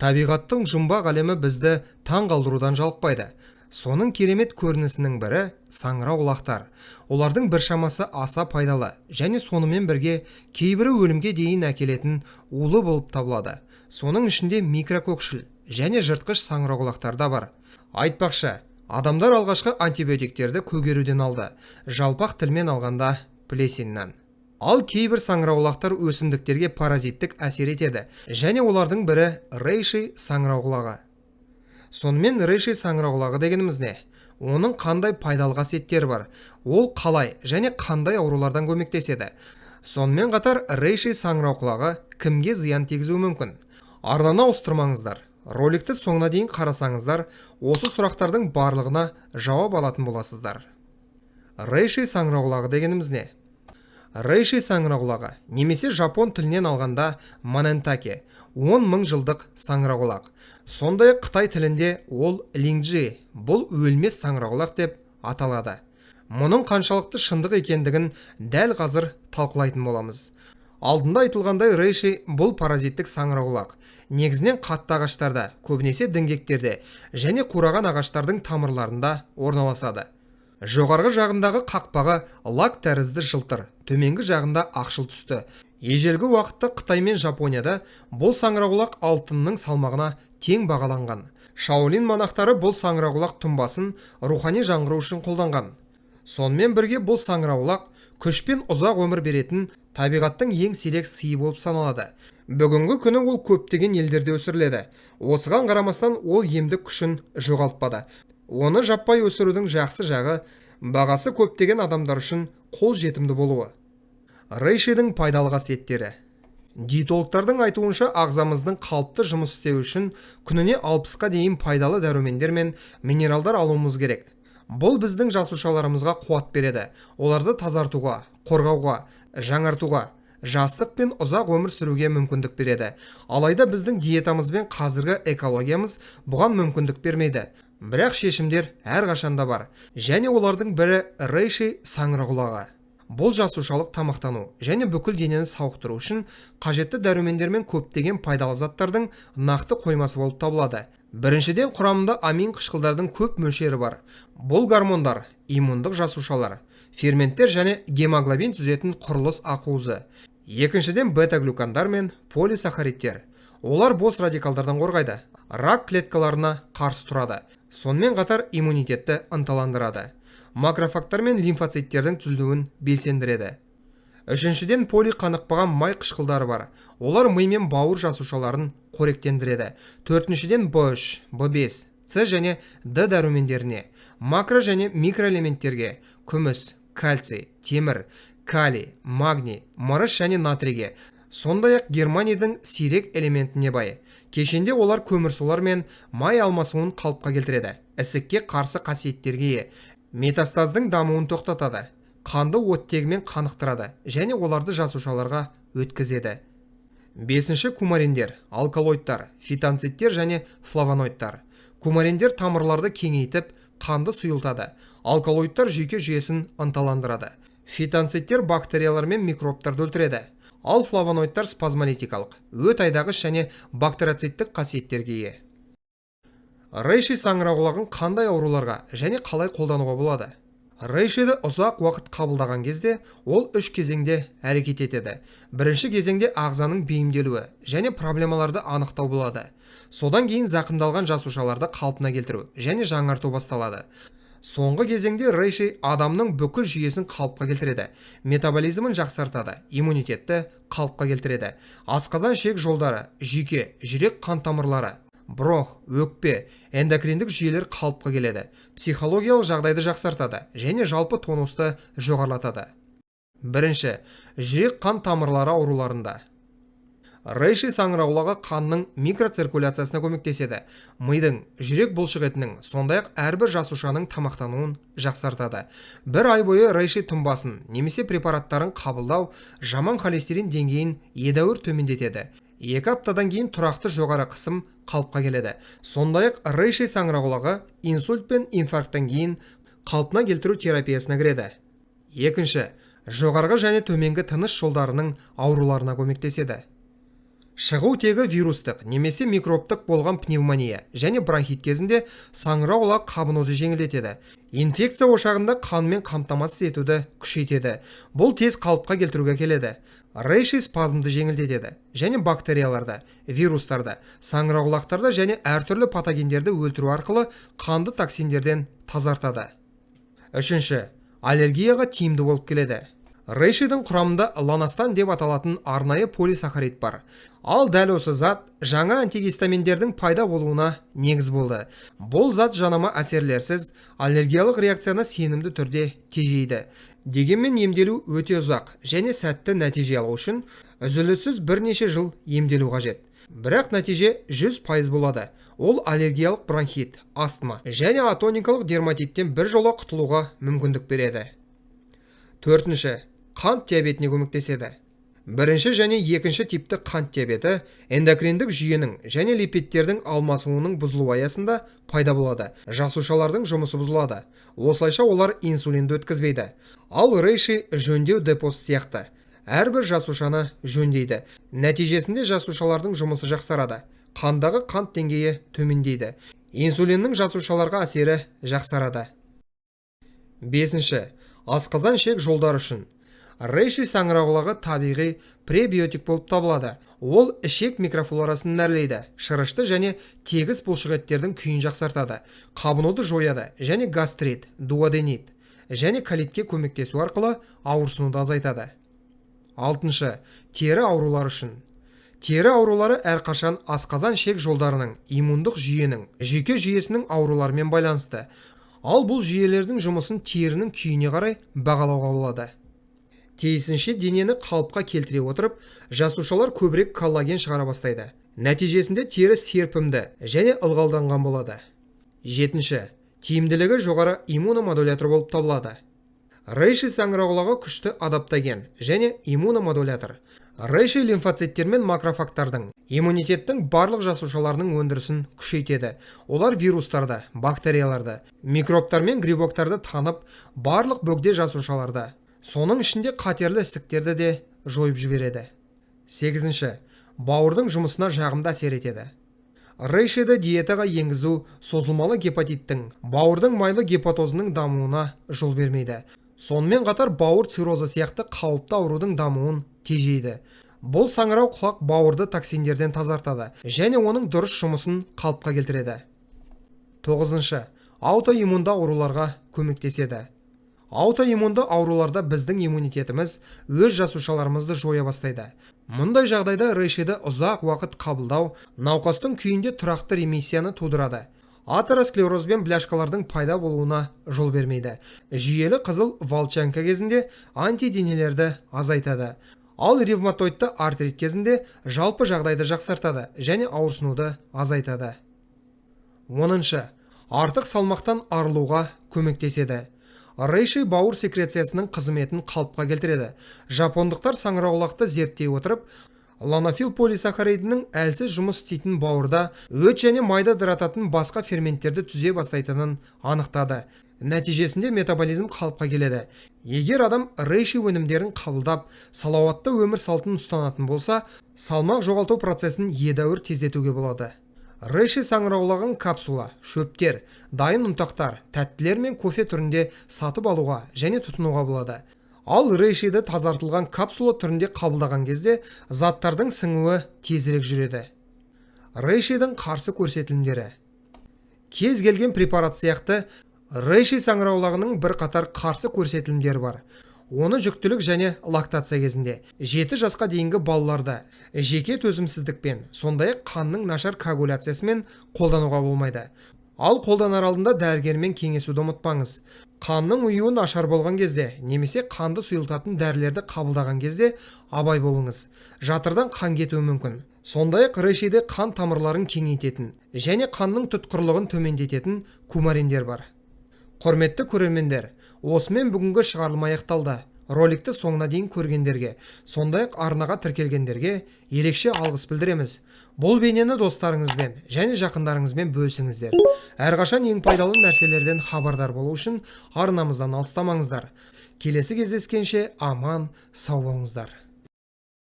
Табиғаттың жұмбақ әлемі бізді таң қалдырудан жалықпайды. Соның керемет көрінісінің бірі саңырауқұлақтар. Олардың біршамасы аса пайдалы және сонымен бірге кейбірі өлімге дейін әкелетін улы болып табылады. Соның ішінде микрокөкшіл және жыртқыш саңырауқұлақтар да бар. Айтпақшы, адамдар алғашқы антибиотиктерді көгеруден алды, жалпақ тілмен алғанда плесеннен. Ал кейбір саңырауқұлақтар өсімдіктерге паразиттік әсер етеді, және олардың бірі рейшей саңырауқұлағы. Сонымен рейшей саңырауқұлағы дегеніміз не? Оның қандай пайдалы қасиеттері бар? Ол қалай және қандай аурулардан көмектеседі? Сонымен қатар рейшей саңырауқұлағы кімге зиян тигізуі мүмкін? Арнаны ауыстырмаңыздар. Роликті соңына дейін қарасаңыздар, осы сұрақтардың барлығына жауап алатын боласыздар. Рейшей саңырауқұлағы дегеніміз не? Рейшей саңырауқұлағы, немесе жапон тілінен алғанда манентаке, 10 мың жылдық саңырауқұлақ. Сондай Қытай тілінде ол лиңджи, бұл өлмес саңырауқұлақ деп аталады. Мұның қаншалықты шындық екендігін дәл қазір талқылайтын боламыз. Алдында айтылғандай, рейшей бұл паразиттік саңырауқұлақ. Негізінен қатты ағаштарда, көбінесе діңгектерде және қураған ағаштардың тамырларында орналасады. Жоғарғы жағындағы қақпағы лак тәрізді жылтыр, төменгі жағында ақшыл түсті. Ежелгі уақытта Қытай мен Жапонияда бұл саңырауқұлақ алтынның салмағына тең бағаланған. Шаолин монахтары бұл саңырауқұлақ тұнбасын рухани жаңғыру үшін қолданған. Сонымен бірге бұл саңырауқұлақ күшпен ұзақ өмір беретін табиғаттың ең сирек сыйы болып саналады. Бүгінгі күні ол көптеген елдерде өсіріледі. Осыған қарамастан ол емдік күшін жоғалтпады. Оны жаппай өсірудің жақсы жағы бағасы көптеген адамдар үшін қол жетімді болуы. Рейшейдің пайдалы қасиеттері. Диетологтардың айтуынша ағзамыздың қалыпты жұмыс істеу үшін күніне 60-қа дейін пайдалы дәрумендер мен минералдар алуымыз керек. Бұл біздің жасушаларымызға қуат береді. Оларды тазартуға, қорғауға, жаңартуға, жастық пен ұзақ өмір сүруге мүмкіндік береді. Алайда біздің диетамыз бен қазіргі экологиямыз бұған мүмкіндік бермейді. Бірақ шешімдер әрқашанда бар. Және олардың бірі рейшей саңырауқұлағы. Бұл жасушалық тамақтану және бүкіл денені сауықтыру үшін қажетті дәрумендер мен көптеген пайдалы заттардың нақты қоймасы болып табылады. Біріншіден, құрамында амин қышқылдардың көп мөлшері бар. Бұл гормондар, иммундық жасушалар, ферменттер және гемоглобин түзетін құрылыс ақуызы. Екіншіден, бета-глюкандар мен полисахаридтер. Олар бос радикалдардан қорғайды, рак клеткаларына қарсы тұрады. Сонымен қатар иммунитетті ынталандырады. Макрофагтар мен лимфоциттердің түзілуін белсендіреді. Үшіншіден, полиқанықпаған май қышқылдары бар. Олар ми мен бауыр жасушаларын қоректендіреді. Төртіншіден, B3, B5, С және Д дәрумендеріне, макро және микроэлементтерге, күміс, кальций, темір, калий, магний, мырыш және натрийге, сондай-ақ германийдің сирек элементіне бай. Кешенде олар көмірсулар мен май алмасуын қалыпқа келтіреді. Ісікке қарсы қасиеттерге, метастаздың дамуын тоқтатады, қанды оттегімен қанықтырады және оларды жасушаларға өткізеді. Бесінші, кумариндер, алкалоидтар, фитонцидтер және флавоноидтар. Кумариндер тамырларды кеңейтіп, қанды сұйылтады. Алкалоидтар жүйке жүйесін ынталандырады. Фитонцидтер бактериялар мен микробтарды өлтіреді. Ал флавоноидтар спазмолитикалық, өт айдағыш және бактерицидтік қасиеттерге ие. Рейшей саңырауқұлағын қандай ауруларға және қалай қолдануға болады? Рейшейді ұзақ уақыт қабылдаған кезде ол 3 кезеңде әрекет етеді. Бірінші кезеңде ағзаның бейімделуі және проблемаларды анықтау болады. Содан кейін зақымдалған жасушаларды қалпына келтіру және жаңарту басталады. Соңғы кезеңде рейшей адамның бүкіл жүйесін қалыпқа келтіреді. Метаболизмін жақсартады, иммунитетті қалыпқа келтіреді. Асқазан ішек жолдары, жүйке, жүрек қан тамырлары, бронх, өкпе, эндокриндік жүйелер қалыпқа келеді. Психологиялық жағдайды жақсартады және жалпы тонусты жоғарлатады. Бірінші, жүрек қан тамырлары ауруларында. Рейшей саңырауқұлағы қанның микроциркуляциясына көмектеседі. Мидың, жүрек бұлшықетінің, сондай-ақ әрбір жасушаның тамақтануын жақсартады. Бір ай бойы рейшей тұнбасын немесе препараттарын қабылдау жаман холестерин деңгейін едәуір төмендетеді. 2 аптадан кейін тұрақты жоғары қысым қалыпқа келеді. Сондай-ақ рейшей саңырауқұлағы инсульт пен инфаркттан кейін қалпына келтіру терапиясына кіреді. Екінші, жоғарғы және төменгі тыныс жолдарының ауруларына көмектеседі. Шығу тегі вирустық немесе микробтық болған пневмония және бронхит кезінде саңырауқұлақ қабынуды жеңілдетеді. Инфекция ошағында қанмен қамтамасыз етуді күшейтеді. Бұл тез қалыпқа келтіруге келеді. Рейши спазмды жеңілдетеді және бактерияларды, вирустарды, саңырауқұлақтарды және әртүрлі патогендерді өлтіру арқылы қанды токсиндерден тазартады. Үшінші, аллергияға тиімді болып келеді. Рейшидің құрамында ланастан деп аталатын арнайы полисахарид бар. Ал дәл осы зат жаңа антигистаминдердің пайда болуына негіз болды. Бұл зат жанама әсерлерсіз аллергиялық реакцияны сенімді түрде тежейді. Дегенмен емделу өте ұзақ және сәтті нәтиже алу үшін үзіліссіз бірнеше жыл емделу қажет. Бірақ нәтиже 100% болады. Ол аллергиялық бронхит, астма және атоникалық дерматиттен бір жола құтылуға мүмкіндік береді. Төртінші, қант диабетіне көмектеседі. Бірінші және екінші типті қант диабеті эндокриндік жүйенің және липидтердің алмасуының бұзылуы аясында пайда болады. Жасушалардың жұмысы бұзылады. Осылайша олар инсулинді өткізбейді. Ал рейши жөндеу депосы сияқты. Әрбір жасушаны жөндейді. Нәтижесінде жасушалардың жұмысы жақсарады. Қандағы қант деңгейі төмендейді. Инсулиннің жасушаларға әсері жақсарады. Бесінші, асқазан ішек жолдары үшін. Рейши саңырауқұлағы табиғи пребиотик болып табылады. Ол ішек микрофлорасын нәрлейді, шырышты және тегіс бұлшықеттердің күйін жақсартады, қабынуды жояды және гастрит, дуоденит және колитке көмектесу арқылы ауырсынуды азайтады. Алтыншы, тері аурулары үшін. Тері аурулары әрқашан асқазан ішек жолдарының, иммундық жүйенің, жүйке жүйесінің ауруларымен байланысты. Ал бұл жүйелердің жұмысын терінің күйіне қарай бағалауға болады. Тиісінше денені қалыпқа келтіре отырып, жасушалар көбірек коллаген шығара бастайды. Нәтижесінде тері серпімді және ылғалданған болады. Жетінші, тиімділігі жоғары иммуномодулятор болып табылады. Рейши саңырауқұлағы күшті адаптоген және иммуномодулятор. Рейши лимфоциттер мен макрофагтардың, иммунитеттің барлық жасушаларының өндірісін күшейтеді. Олар вирустарды, бактерияларды, микробтар мен грибоктарды танып, барлық бөгде жасушаларды, соның ішінде қатерлі ісіктерді де жойып жібереді. Сегізінші, бауырдың жұмысына жағымды әсер етеді. Рейшиді диетаға енгізу созылмалы гепатиттің, бауырдың майлы гепатозының дамуына жол бермейді. Сонымен қатар бауыр циррозы сияқты қауіпті аурудың дамуын тежейді. Бұл саңырауқұлақ бауырды токсиндерден тазартады және оның дұрыс жұмысын қалыпқа келтіреді. Тоғызыншы, аутоиммунды ауруларға көмектеседі. Аутоиммунды ауруларда біздің иммунитетіміз өз жасушаларымызды жоя бастайды. Мұндай жағдайда рейшиді ұзақ уақыт қабылдау науқастың күйінде тұрақты ремиссияны тудырады. Атеросклероз бен бляшкалардың пайда болуына жол бермейді. Жүйелі қызыл волчанка кезінде антиденелерді азайтады. Ал ревматоидты артрит кезінде жалпы жағдайды жақсартады және ауырсынуды азайтады. 10-шы, артық салмақтан арылуға көмектеседі. Рейши бауыр секрециясының қызметін қалыпқа келтіреді. Жапондықтар саңырауқұлақты зерттей отырып, ланофил полисахаридінің әлсіз жұмыс істейтін бауырда өт және майда дырататын басқа ферменттерді түзе бастайтынын анықтады. Нәтижесінде метаболизм қалыпқа келеді. Егер адам рейши өнімдерін қабылдап, салауатты өмір салтын ұстанатын болса, салмақ жоғалту процесін едәуір тездетуге болады. Рейши саңырауқұлағын капсула, шөптер, дайын ұнтақтар, тәттілер мен кофе түрінде сатып алуға және тұтынуға болады. Ал рейшиді тазартылған капсула түрінде қабылдаған кезде заттардың сіңуі тезірек жүреді. Рейшидің қарсы көрсетілімдері. Кез келген препарат сияқты, рейши саңырауқұлағының бірқатар қарсы көрсетілімдері бар. Оны жүктілік және лактация кезінде, 7 жасқа дейінгі балаларда, жеке төзімсіздікпен, сондай қанның нашар коагуляциясымен қолдануға болмайды. Ал қолданар алдында дәрігермен кеңесуді ұмытпаңыз. Қанның ұюы нашар болған кезде, немесе қанды сұйылтатын дәрілерді қабылдаған кезде абай болыңыз. Жатырдан қан кетуі мүмкін. Сондай-ақ рейшиде қан тамырларын кеңейтетін және қанның тұтқырлығын төмендететін кумариндер бар. Құрметті көрермендер, осымен бүгінгі шығарылым аяқталды. Роликті соңына дейін көргендерге, сондай-ақ арнаға тіркелгендерге ерекше алғыс білдіреміз. Бұл бейнені достарыңызбен және жақындарыңызбен бөлісіңіздер. Әрқашан ең пайдалы нәрселерден хабардар болу үшін арнамыздан алыстамаңыздар. Келесі кездескенше аман, сау болыңыздар.